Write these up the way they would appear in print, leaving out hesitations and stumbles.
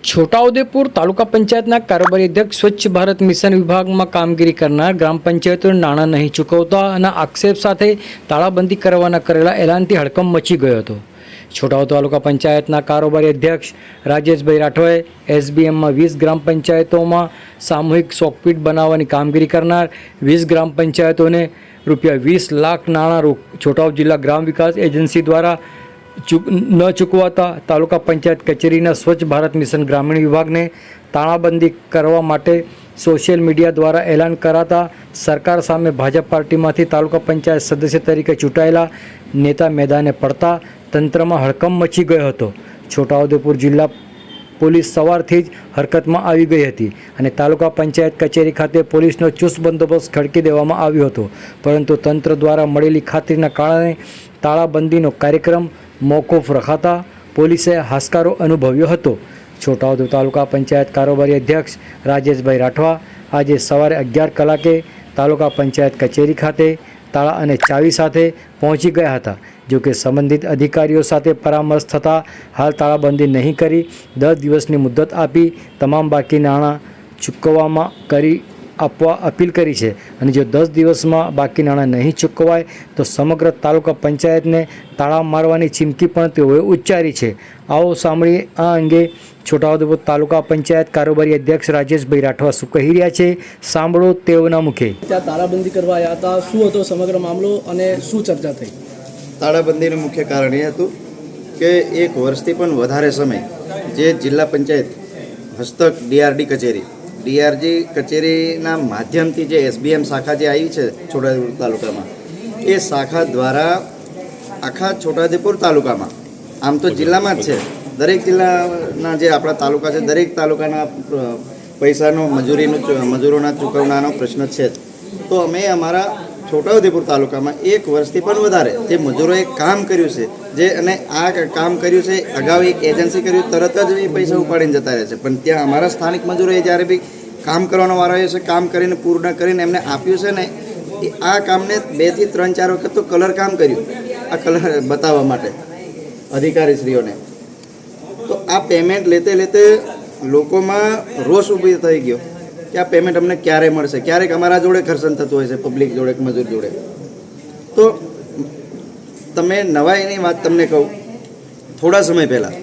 છોટાઉદેપુર તાલુકા પંચાયતના કારોબારી અધ્યક્ષ સ્વચ્છ ભારત મિશન વિભાગમાં કામગીરી કરનાર ગ્રામ પંચાયતોને નાણાં નહીં ચૂકવતા અને આક્ષેપ સાથે તાળાબંધી કરવાના કરેલા એલાનથી હડકંપ મચી ગયો હતો। છોટાઉદેપુર તાલુકા પંચાયતના કારોબારી અધ્યક્ષ રાજેશભાઈ રાઠવાએ એસબીએમમાં 20 ગ્રામ પંચાયતોમાં સામૂહિક સોકપીટ બનાવવાની કામગીરી કરનાર 20 ગ્રામ પંચાયતોને ₹20 લાખ નાણાં છોટાઉદેપુર જિલ્લા ગ્રામ વિકાસ એજન્સી દ્વારા ન ચૂકવાતા તાલુકા પંચાયત કચેરીના સ્વચ્છ ભારત મિશન ગ્રામીણ વિભાગને તાળાબંધી કરવા માટે સોશિયલ મીડિયા દ્વારા એલાન કરાતા સરકાર સામે ભાજપ પાર્ટીમાંથી તાલુકા પંચાયત સદસ્ય તરીકે ચૂંટાયેલા નેતા મેદાને પડતા તંત્રમાં હડકંપ મચી ગયો હતો। છોટાઉદેપુર જિલ્લા પોલીસ સવારથી જ હરકતમાં આવી ગઈ હતી અને તાલુકા પંચાયત કચેરી ખાતે પોલીસનો ચુસ્ત બંદોબસ્ત ખડકી દેવામાં આવ્યો હતો, પરંતુ તંત્ર દ્વારા મળેલી ખાતરીના કારણે તાળાબંધીનો કાર્યક્રમ મોકૂફ રખાતા પોલીસે હાશકારો અનુભવ્યો હતો। છોટાઉદેપુર તાલુકા પંચાયત કારોબારી અધ્યક્ષ રાજેશભાઈ રાઠવા આજે સવારે 11 કલાકે તાલુકા પંચાયત કચેરી ખાતે તાળા અને ચાવી સાથે પહોંચી ગયા હતા। જો કે સંબંધિત અધિકારીઓ સાથે પરામર્શ થતાં હાલ તાળાબંધી નહીં કરી 10 દિવસની મુદત આપી તમામ બાકી નાણાં ચૂકવવામાં આપવા અપીલ કરી છે અને જો 10 દિવસમાં બાકી નાણાં નહીં ચૂકવાય તો સમગ્ર તાલુકા પંચાયતને તાળા મારવાની ચીમકી પણ તેઓએ ઉચ્ચારી છે। આવો સાંભળીએ આ અંગે છોટાઉદેપુર તાલુકા પંચાયત કારોબારી અધ્યક્ષ રાજેશભાઈ રાઠવા શું કહી રહ્યા છે, સાંભળો તેઓના મુખે। ત્યાં તાળાબંધી કરવા આવ્યા હતા, શું હતો સમગ્ર મામલો અને શું ચર્ચા થઈ? તાળાબંધીનું મુખ્ય કારણ એ હતું કે 1 વર્ષથી પણ વધારે સમય જે જિલ્લા પંચાયત હસ્તક ડીઆરજી કચેરીના માધ્યમથી જે એસબીએમ શાખા જે આવી છે છોટાઉદેપુર તાલુકામાં, એ શાખા દ્વારા આખા છોટાઉદેપુર તાલુકામાં, આમ તો જિલ્લામાં જ છે, દરેક જિલ્લાના જે આપણા તાલુકા છે દરેક તાલુકાના પૈસાનો મજૂરોના ચૂકવણાનો પ્રશ્ન છે જ। તો અમે અમારા છોટાઉદેપુર તાલુકામાં 1 વર્ષથી પણ વધારે જે મજૂરોએ કામ કર્યું છે, જે અને આ કામ કર્યું છે અગાઉ એક એજન્સી કર્યું, તરત જ એ પૈસા ઉપાડીને જતા રહે છે, પણ ત્યાં અમારા સ્થાનિક મજૂરોએ જ્યારે બી કામ કરવાનો વારો આવ્યો છે, કામ કરીને પૂર્ણ કરીને એમને આપ્યું છે ને, આ કામને 2 થી 3-4 વખત તો કલર કામ કર્યું, આ કલર બતાવવા માટે અધિકારીશ્રીઓને। તો આ પેમેન્ટ લેતે લોકોમાં રોષ ઊભી થઈ ગયો કે આ પેમેન્ટ અમને ક્યારે મળશે। ક્યારેક અમારા જોડે ઘર્ષણ થતું હોય છે, પબ્લિક જોડે, મજૂર જોડે। તો તમે નવાઈની વાત તમને કહું, થોડા સમય પહેલાં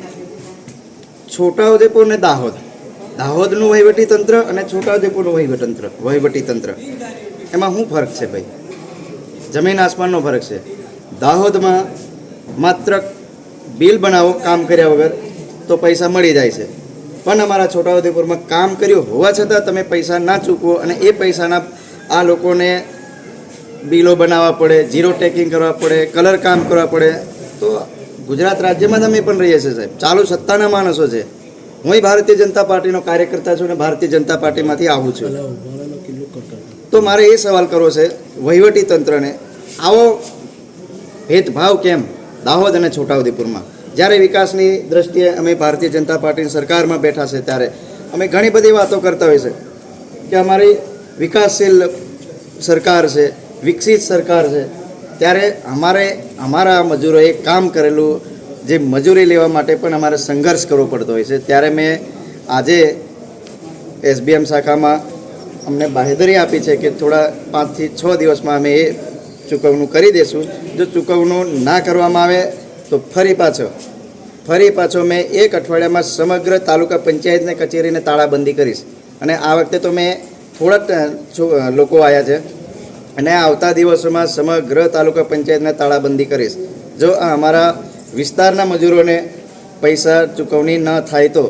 છોટાઉદેપુર ને દાહોદનું વહીવટી તંત્ર અને છોટાઉદેપુરનું વહીવટી તંત્ર એમાં શું ફરક છે ભાઈ? જમીન આસમાનનો ફરક છે। દાહોદમાં માત્ર બિલ બનાવો કામ કર્યા વગર તો પૈસા મળી જાય છે, પણ અમારા છોટાઉદેપુરમાં કામ કર્યું હોવા છતાં તમે પૈસા ના ચૂકવો અને એ પૈસાના આ લોકોને બિલો બનાવવા પડે, ઝીરો ટેકિંગ કરવા પડે, કલર કામ કરવા પડે। તો ગુજરાત રાજ્યમાં અમે પણ રહીએ છીએ સાહેબ, ચાલુ સત્તાના માણસો છે। હું ભારતીય જનતા પાર્ટીનો કાર્યકર્તા છું અને ભારતીય જનતા પાર્ટીમાંથી આવું છું। તો મારે એ સવાલ કરવો છે વહીવટી તંત્રને, આવો ભેદભાવ કેમ દાહોદ અને છોટાઉદેપુરમાં? જ્યારે વિકાસની દ્રષ્ટિએ અમે ભારતીય જનતા પાર્ટીની સરકારમાં બેઠા છે ત્યારે અમે ઘણી બધી વાતો કરતા હોય છે કે અમારી વિકાસશીલ સરકાર છે, વિકસિત સરકાર છે, ત્યારે અમારા મજૂરોએ કામ કરેલું જે મજૂરી લેવા માટે પણ અમારે સંઘર્ષ કરવો પડતો હોય છે। ત્યારે મેં આજે એસબીએમ શાખામાં અમને બાહેધરી આપી છે કે થોડા 5 થી 6 દિવસમાં અમે એ ચૂકવણું કરી દઈશું। જો ચૂકવણું ના કરવામાં આવે તો ફરી પાછો મેં 1 અઠવાડિયામાં સમગ્ર તાલુકા પંચાયતને કચેરીને તાળાબંધી કરીશ। અને આ વખતે તો મેં થોડા લોકો આવ્યા છે અને આવતા દિવસોમાં સમગ્ર તાલુકા પંચાયતને તાળાબંધી કરીશ। જો આ અમારા વિસ્તારના મજૂરોને પૈસા ચૂકવણી ન થાય તો